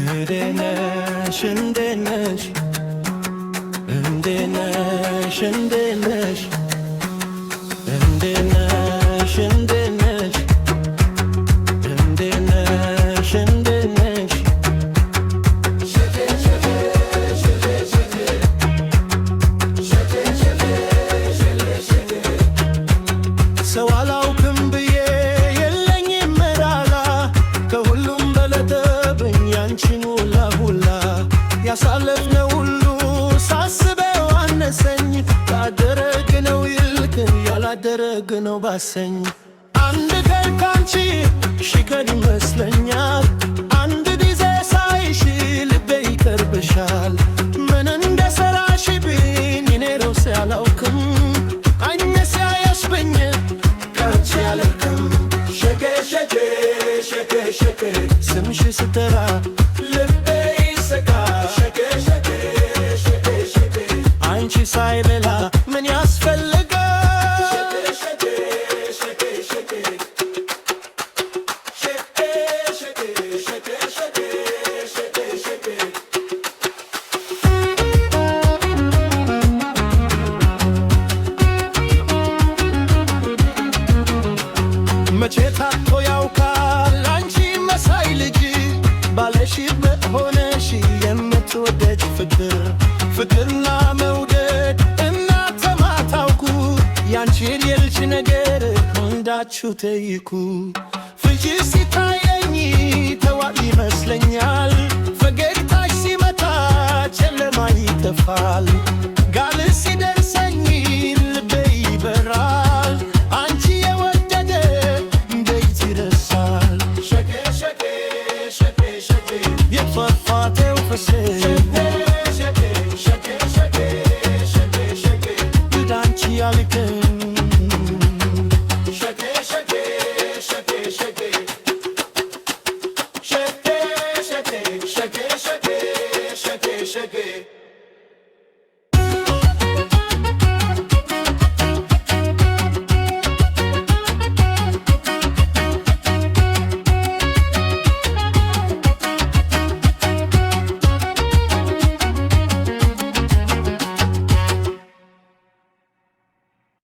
እንዴነሽ እንዴነሽ እንዴነሽ እንዴነሽ እንዴነሽ እንዴነሽ እንዴነሽ እንዴነሽ ሰው አላውቅም ብዬ የለኝም መራራ ከሁሉም በለጠብኝ ያንቺን ሁላ ሁላ ያሳለፍነው ሁሉ ሳስበው አነሰኝ ያደረግ ነው ይልቅ ያላደረግ ነው ባሰኝ አንድ ቀን ካንቺ ሺህ ቀን ይመስለኛል አንድ ጊዜ ሳይሽ ልቤ ይቀርብሻል ምን እንደሰራሽብኝ እኔ ራሴ አላውቅም አይኔ ሲያየሽብኝ ካንቺ አልርቅም ሸኬ ሸኬ ሸኬ ሸኬ ስምሽ ስትጠራ ልቤ ይስቃል ሸኬ ሸኬ ሸኬ ሸኬ አንቺ ሳይበላ ምን ያስፈልጋል ሸኬ ሸኬ ሸኬ ሸኬ ሸኬ ሸኬ ሸኬ ሸኬ ሸኬ መቼ ታጥቶ ያውቃል አንቺ መሳይ ልጅ ባለሽበት ሆነሽ የምትወደጅ ፍቅርና መውደድ እናንተ ማታውቁ ያንቺን የልጅ ነገር እንዳችሁ ተይኩ ፍንጭ ሲታየኝ ተዋል ይመስለኛል ፈገግታሽ ሲመታ ጨለማ ይጠፋል ጋል ሲደርስ